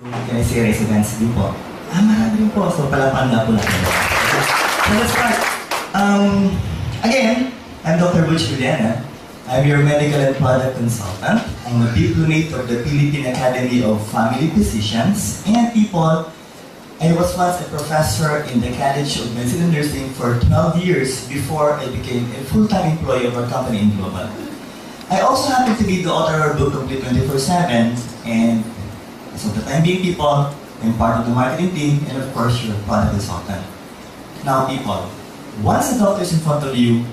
Can I say residents din po? Marami rin po. So, palapan na po natin. So, let's start. Again, I'm Dr. Butch Juliana. I'm your medical and product consultant. I'm a diplomate of the Philippine Academy of Family Physicians. And people, I was once a professor in the College of Medicine and Nursing for 12 years before I became a full-time employee of our company in Global. I also happen to be the author of our book, Complete 24/7, and so the time being, people, I'm part of the marketing team, and of course, your product consultant. Now, people, once the doctor is in front of you,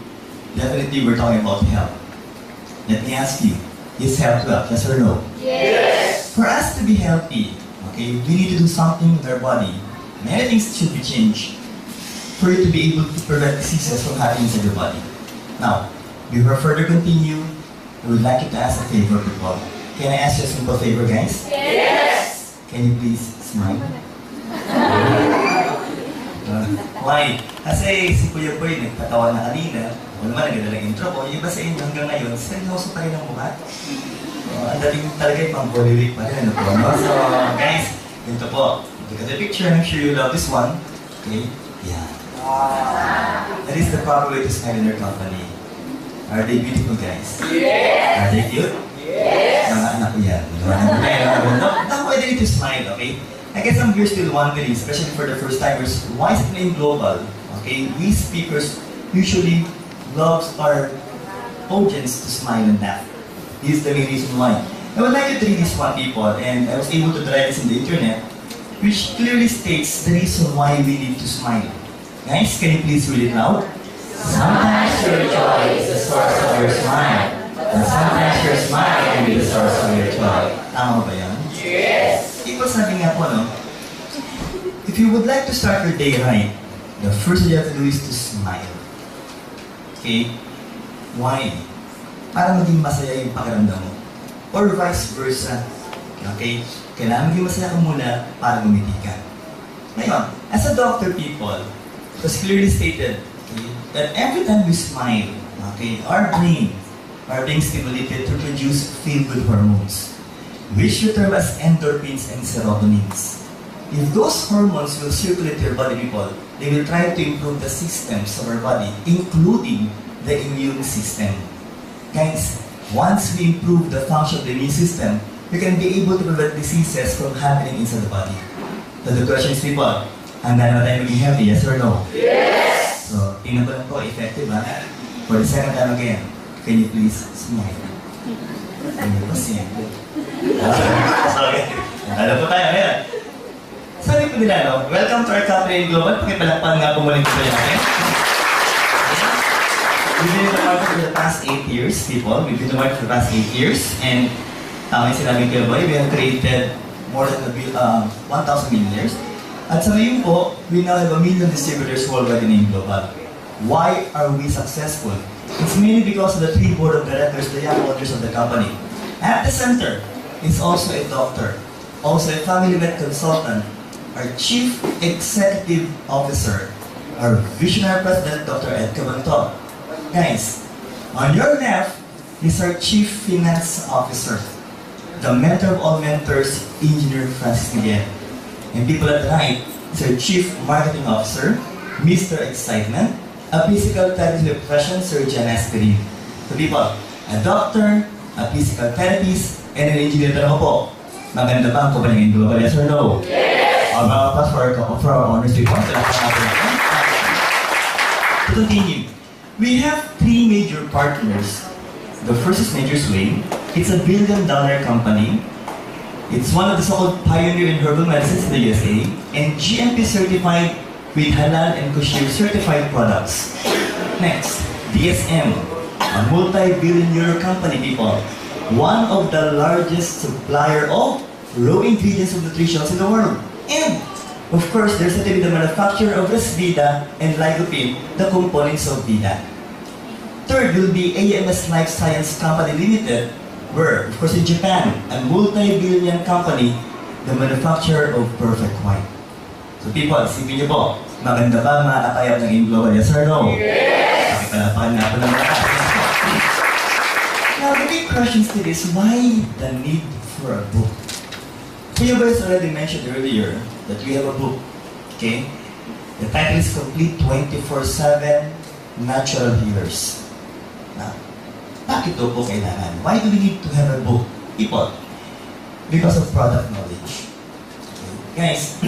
definitely we're talking about health. Let me ask you, is health wealth, yes or no? Yes! For us to be healthy, okay, we need to do something with our body. Many things should be changed for you to be able to prevent diseases from happening inside your body. Now, before further continue, I would like you to ask a favor, people. Can I ask you a simple favor, guys? Yes! Can you please smile? Why? Kasi si Kuya Boy nagpatawa na kanina. Wala naman nagdadalang intro ko. Yung iba sa inyo hanggang ngayon, seryoso pa rin ang mukha. Ang dating talaga yung pang-Bollywood pa rin. Ano po, no? So, guys, ito po. Look at the picture. I'm sure you love this one. Okay? Yeah. That is the proper way to smile in your company. Are they beautiful, guys? Yes! Are they cute? Yes! Mga anak ko yan. Now, why they need to smile, okay? I guess I'm here still wondering, especially for the first timers, why is it named Global? Okay, we speakers usually love our audience to smile and laugh. This is the main reason why. I would like you to read this one, people, and I was able to try this in the internet, which clearly states the reason why we need to smile. Guys, can you please read it loud? Sometimes your joy is the source of your smile, and sometimes your smile can be the source of your joy. Tama ba yan? Yes! People sabi nga po, no? If you would like to start your day right, the first thing you have to do is to smile. Okay? Why? Para maging masaya yung pakiramdam mo. Or vice versa. Okay? Kailangan maging masaya ka muna para gumiti ka. Ngayon, as a doctor, people, it was clearly stated, okay, that every time we smile, okay, our brain are being stimulated to produce feel-good hormones, which we term as endorphins and serotonins. If those hormones will circulate to your body, people, they will try to improve the systems of our body, including the immune system. Guys, once we improve the function of the immune system, we can be able to prevent diseases from happening inside the body. So the question is, people, handa na tayo maging healthy, yes or no? Yes! So, tingnan ko lang po, effective ha? For the second time again, can you please smile? Ano po siya? Sorry. Alam po tayo, ayan. Sabi po nila, no? Welcome to our company in Global. Pakipalakpan nga po muli ko natin. We've been in the market for the past 8 years, people. We've been in the market for the past 8 years. And, tama yung sinabi ko, boy, we have created more than 1,000 millionaires. At sa ngayon po, we now have 1 million distributors worldwide in Global. Why are we successful? It's mainly because of the 3 board of directors, the young owners of the company. At the center is also a doctor, also a family med consultant, our chief executive officer, our visionary president, Dr. Ed Cabanto. Guys, on your left is our chief finance officer, the mentor of all mentors, Engineer Francis Miguel. And people at the right is our chief marketing officer, Mr. Excitement, a physical therapy profession, Sir Jan Asperin. So people, a doctor, a physical therapist, and an engineer. Tanong ko po, maganda ba ang kumpanya ng Global, yes or no? Yes! Mga kapas for our honors report. To continue, we have 3 major partners. The first is Nature's Way. It's a billion-dollar company. It's one of the so-called pioneer in herbal medicines in the USA, and GMP certified with halal and kosher certified products. Next, DSM, a multi-billion euro company, people. One of the largest supplier of raw ingredients of nutrition in the world. And, of course, there's a the manufacturer of Resvida and Lycopene, the components of Vida. Third will be AMS Life Science Company Limited, where, of course, in Japan, a multi-billion company, the manufacturer of Perfect White. So people, isipin niyo po, maganda ba makakayap ng Global, yes or no? Yes! Pakipalapakan na po ng mga. Now, the big question still is, why the need for a book? Kuya Boys already mentioned earlier that we have a book, okay? The title is Complete 24/7 Natural Healers. Now, bakit daw po kailangan? Why do we need to have a book? People, because of product knowledge. Okay. Guys,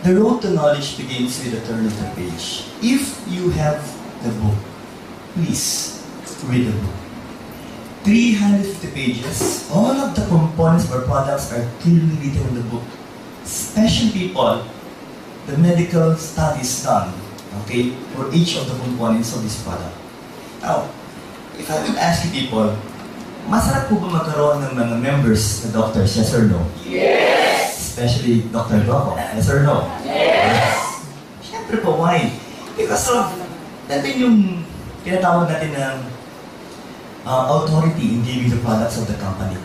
the road to knowledge begins with the turn of the page. If you have the book, please read the book. 350 pages, all of the components or products are clearly written in the book. Special people, the medical studies done, okay, for each of the components of this product. Now, if I would ask you people, masarap po ba magkaroon ng mga members na doctors, yes or no? Yes! Especially Dr. Rocco, yes or no? Yes! Siyempre po, why? Because of, natin yung tinatawag natin ng authority in giving the products of the company.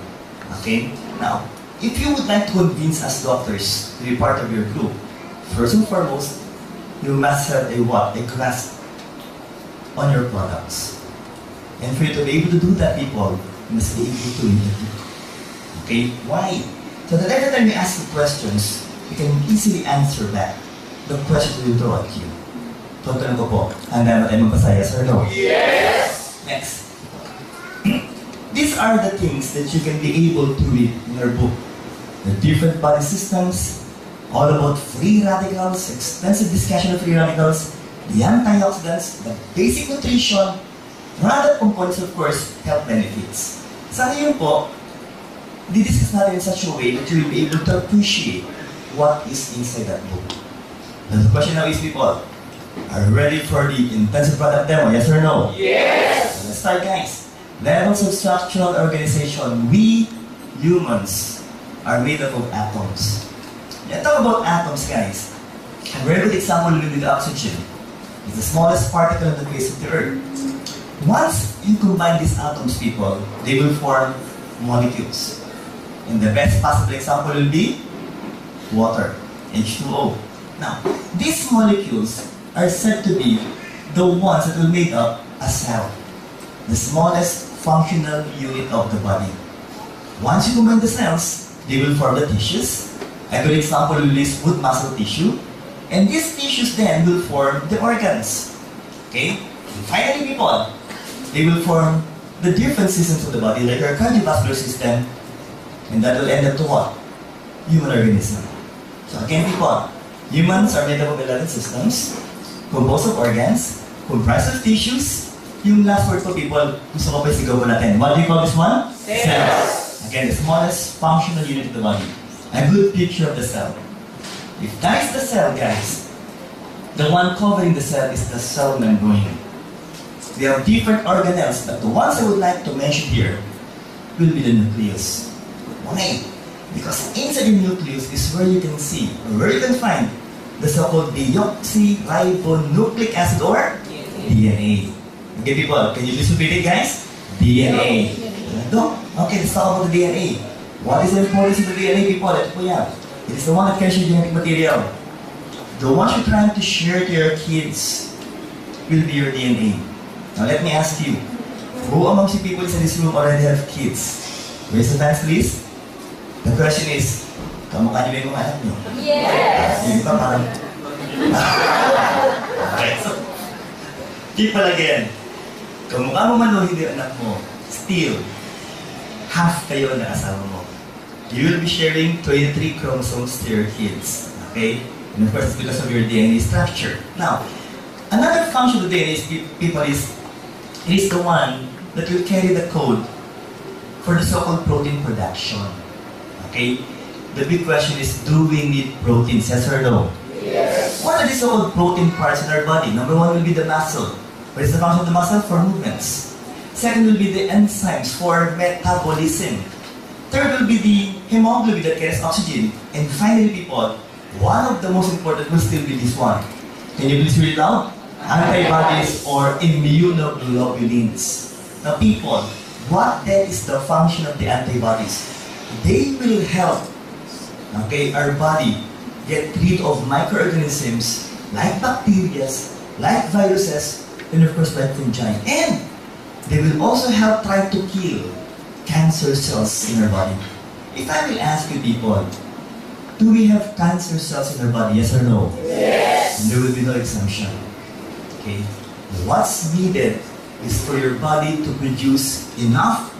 Okay? Now, if you would like to convince us doctors to be part of your group, first and foremost, you must have a what? A grasp on your products. And for you to be able to do that, people, you must be able to read the book. Okay? Why? So that every time you ask the questions, you can easily answer back the questions we will throw at you. Tutunan ko po, handa ba tayo magbasa, yes or no? Yes! Next. These are the things that you can be able to read in your book. The different body systems, all about free radicals, extensive discussion of free radicals, the antioxidants, the basic nutrition, other components, of course, health benefits. Sa ngayon po, didiscuss natin in such a way that you will be able to appreciate what is inside that book. The question now is, people, are you ready for the intensive product demo? Yes or no? Yes! So let's start, guys. Levels of structural organization. We, humans, are made up of atoms. Let's talk about atoms, guys. A very good example will be the oxygen. It's the smallest particle on the face of the earth. Once you combine these atoms, people, they will form molecules. And the best possible example will be water, H2O. Now, these molecules are said to be the ones that will make up a cell, the smallest functional unit of the body. Once you combine the cells, they will form the tissues. A good example will be smooth muscle tissue. And these tissues then will form the organs. Okay? And finally, people, they will form the different systems of the body, like our cardiovascular system, and that will end up to what? Human organism. So again, people, humans are made up of 11 systems, composed of organs, comprised of tissues. Yung last word po, people, gusto ko pa isigaw natin. What do you call this one? Cells. Again, the smallest functional unit of the body. A good picture of the cell. If that is the cell, guys, the one covering the cell is the cell membrane. We have different organelles, but the ones I would like to mention here will be the nucleus. Why? Because inside the nucleus is where you can see, or where you can find, the so-called deoxyribonucleic acid or DNA. Okay, people, can you please repeat it, guys? DNA. Okay, let's talk about the DNA. What is the importance of the DNA, people? Ito po yan. It is the one that carries your genetic material. The one you're trying to share to your kids will be your DNA. Now let me ask you, who amongst the people in this room already have kids? Raise the hands, please. The question is, kamukha niyo ba yung mga anak niyo? Yes! Yung iba parang... Okay, so, people again, kamukha mo man o hindi anak mo, still, half kayo na asawa mo. You will be sharing 23 chromosomes to your kids. Okay? And of course, it's because of your DNA structure. Now, another function of the DNA is, people, is it is the one that will carry the code for the so-called protein production. Okay? The big question is, do we need proteins? Yes or no? Yes! What are the so-called protein parts in our body? Number one will be the muscle. What is the function of the muscle? For movements. Second will be the enzymes for metabolism. Third will be the hemoglobin that carries oxygen. And finally, people, one of the most important will still be this one. Can you please read it out? Antibodies or immunoglobulins. Now, people, what then is the function of the antibodies? They will help, okay, our body get rid of microorganisms like bacteria, like viruses, and of course like fungi. And they will also help try to kill cancer cells in our body. If I will ask you people, do we have cancer cells in our body, yes or no? Yes. And there will be no exemption. Okay? What's needed is for your body to produce enough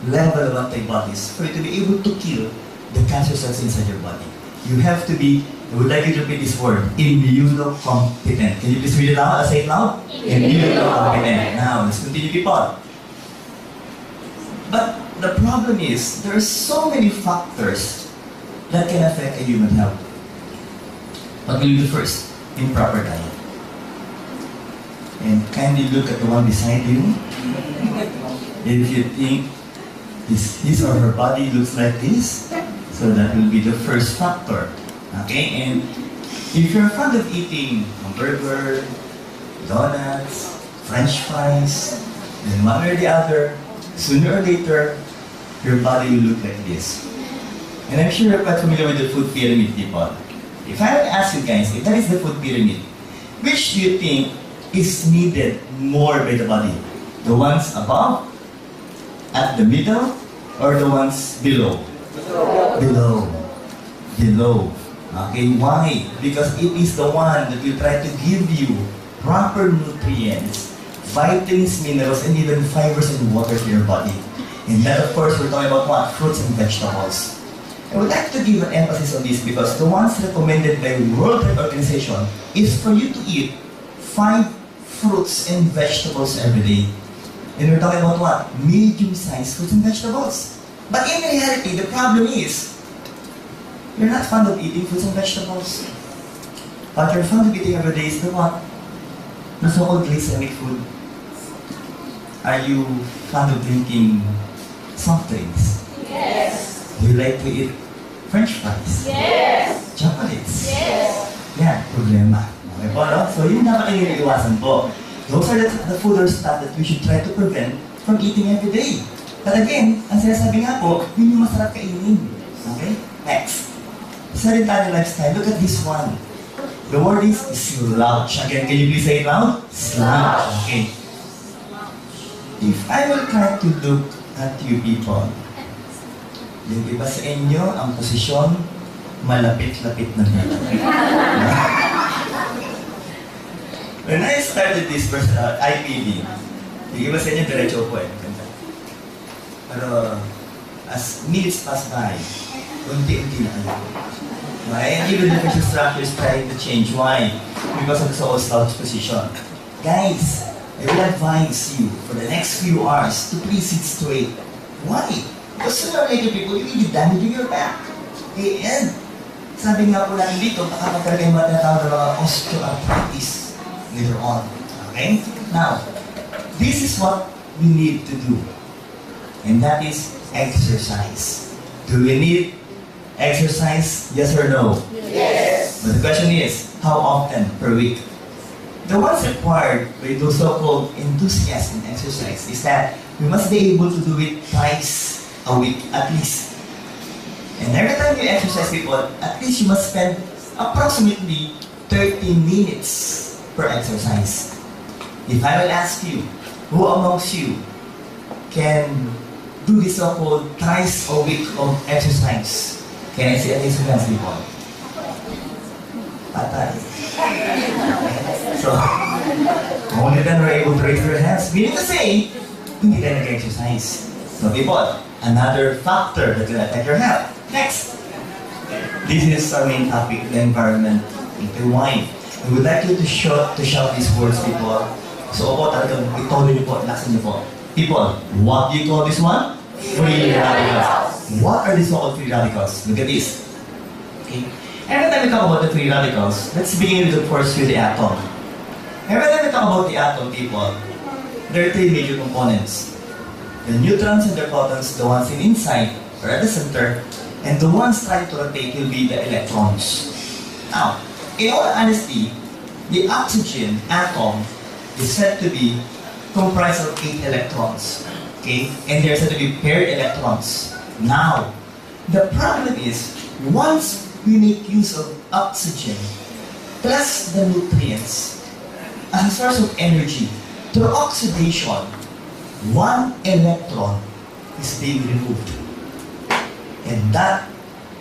level of antibodies for you to be able to kill the cancer cells inside your body. You have to be, I would like you to repeat this word, immunocompetent. Can you please read it out? Say it loud. Immunocompetent. Now, let's continue, people. But the problem is, there are so many factors that can affect a human health. What will you do first? Improper diet. And kindly look at the one beside you. If you think his or her body looks like this, so that will be the first factor. Okay? And if you're fond of eating hamburger, donuts, French fries, then one or the other, sooner or later, your body will look like this. And I'm sure you're quite familiar with the food pyramid, people. If I would ask you guys, if that is the food pyramid, which do you think is needed more by the body? The ones above, at the middle, or the ones below? Below. Below. Okay, why? Because it is the one that will try to give you proper nutrients, vitamins, minerals, and even fibers and water to your body. And then, of course, we're talking about what? Fruits and vegetables. I would like to give an emphasis on this because the ones recommended by World Health Organization is for you to eat 5 fruits and vegetables every day. And we're talking about what? Medium-sized fruits and vegetables. But in reality, the problem is, you're not fond of eating fruits and vegetables. What you're fond of eating every day is the what? The so-called glycemic food. Are you fond of drinking soft drinks? Yes. Do you like to eat French fries? Yes. Chocolates? Yes. Yan, problema. Okay po, no? So yun dapat ang iniiwasan po. Those are the food or stuff that we should try to prevent from eating every day. But again, ang sinasabi nga po, yun yung masarap kainin. Okay? Next. Sedentary lifestyle. Look at this one. The word is slouch. Again, can you please say it loud? Slouch. Okay. If I will try to look at you people, yung iba sa inyo, ang posisyon, malapit-lapit na dito. When I started this IPD, yung iba sa inyo, diretso po eh. Pero, as minutes pass by, unti-unti na kayo. Right? And even the facial structure is trying to change. Why? Because of the so slouch position. Guys, I will advise you for the next few hours to please sit straight. Why? Because sooner or later, people, you will be damaging your back. And, sabi nga po namin dito, baka magkaroon kayo matatawag na mga osteoarthritis later on. Okay? Now, this is what we need to do. And that is exercise. Do we need exercise? Yes or no? Yes. But the question is, how often per week? The ones required by those so-called enthusiasts in exercise is that we must be able to do it twice a week at least. And every time you exercise, people, at least you must spend approximately 30 minutes per exercise. If I will ask you, who amongst you can do this so-called thrice a week of exercise? Can I see at least one hands, people? Patay. So, only then we're able to raise their hands, meaning to say, hindi ka nag-exercise. So people, another factor that will affect your health. Next. This is our main topic, the environment. Okay, why? We would like you to shout these words, people. So opo, talagang ituloy niyo po, laksan niyo po. People, what do you call this one? Free radicals. What are these so-called free radicals? Look at this. Okay. Every time we talk about the free radicals, let's begin with the first with the atom. Every time we talk about the atom, people, there are 3 major components. The neutrons and the protons, the ones inside or at the center, and the ones trying to rotate will be the electrons. Now, in all honesty, the oxygen atom is said to be comprised of 8 electrons. Okay? And they're said to be paired electrons. Now, the problem is, once we make use of oxygen plus the nutrients as a source of energy through oxidation, 1 electron is being removed. And that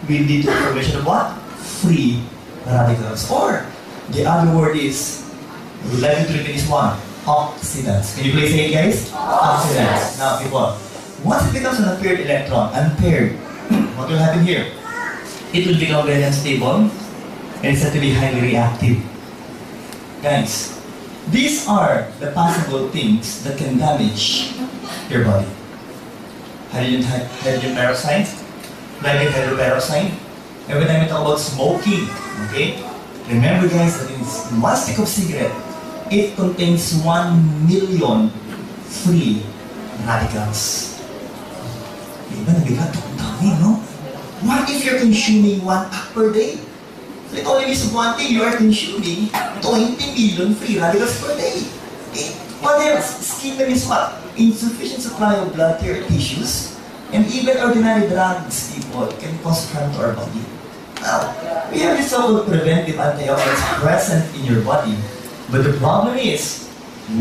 will lead to the formation of what? Free radicals. Or, the other word is, we like to repeat this one, oxidants. Can you please say it, guys? Oxidants. Now, people, once it becomes an unpaired electron, unpaired, what will happen here? It will become very unstable and it's said to be highly reactive. Guys, these are the possible things that can damage your body. Hydrogen peroxide, like hydroperoxide. Every time we talk about smoking, okay? Remember guys that in one stick of cigarette, it contains 1 million free radicals. Diba nabigat ang dami, no? What if you're consuming 1 pack per day? So it only means one thing, you are consuming 20 million free radicals per day. Okay? What else? Skin means what? Insufficient supply of blood to your tissues. And even ordinary drugs, people, can cause harm to our body. Now, we have this so-called preventive antioxidants present in your body. But the problem is,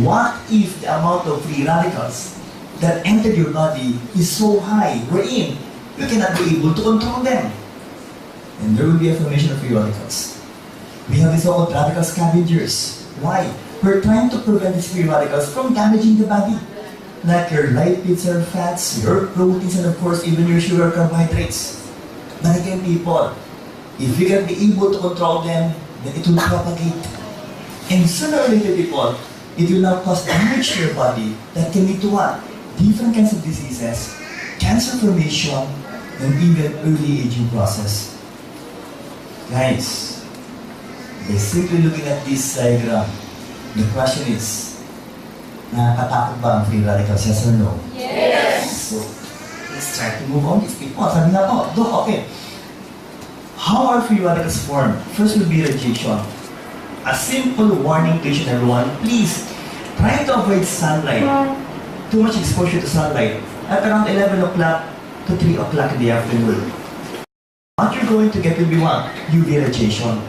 what if the amount of free radicals that entered your body is so high, wherein you cannot be able to control them? And there will be a formation of free radicals. We have these so-called radical scavengers. Why? We're trying to prevent these free radicals from damaging the body. Like your lipids or fats, your proteins, and of course, even your sugar carbohydrates. But again, people, if we can be able to control them, then it will propagate. And sooner or later, people, it will now cause damage to your body that can lead to what? Different kinds of diseases, cancer formation, and even early aging process. Guys, by simply looking at this diagram, the question is, nakakatakot ba ang free radicals? Yes or no? Yes. So, let's try to move on. These people, sabi nga po, okay. How are free radicals formed? First will be radiation. A simple warning to each and everyone, please try to avoid sunlight. Too much exposure to sunlight at around 11 o'clock to 3 o'clock in the afternoon. What you're going to get will be what? UV radiation.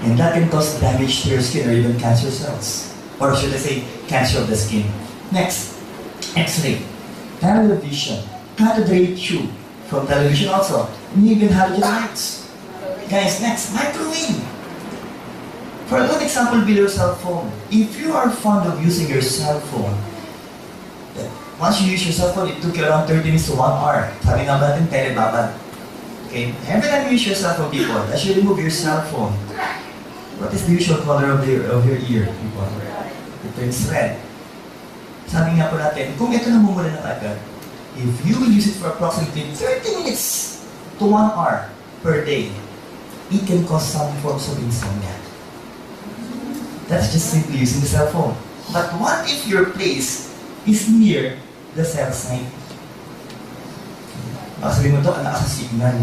And that can cause damage to your skin or even cancer cells. Or should I say, cancer of the skin. Next, X-ray. Television. Cathode ray tube. From television also. And even halogen lights. Guys, next, microwave. For a good example, be your cell phone. If you are fond of using your cell phone, once you use your cell phone, it took you around 30 minutes to 1 hour. Sabi nga ba natin, telebabad. Okay? Every time you use your cell phone, people, as you remove your cell phone, what is the usual color of your ear, people? It turns red. Sabi nga po natin, kung ito namumula na agad, if you will use it for approximately 30 minutes to 1 hour per day, it can cause some forms of insomnia. That's just simply using the cell phone. But what if your place is near the cell site? Baka sabihin mo ito, anak sa signal.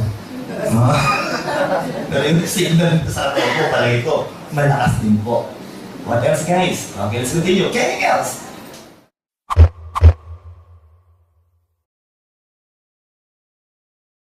Pero yung signal sa atin po, palagi ko, malakas din po. What else, guys? Okay, let's continue. Chemicals.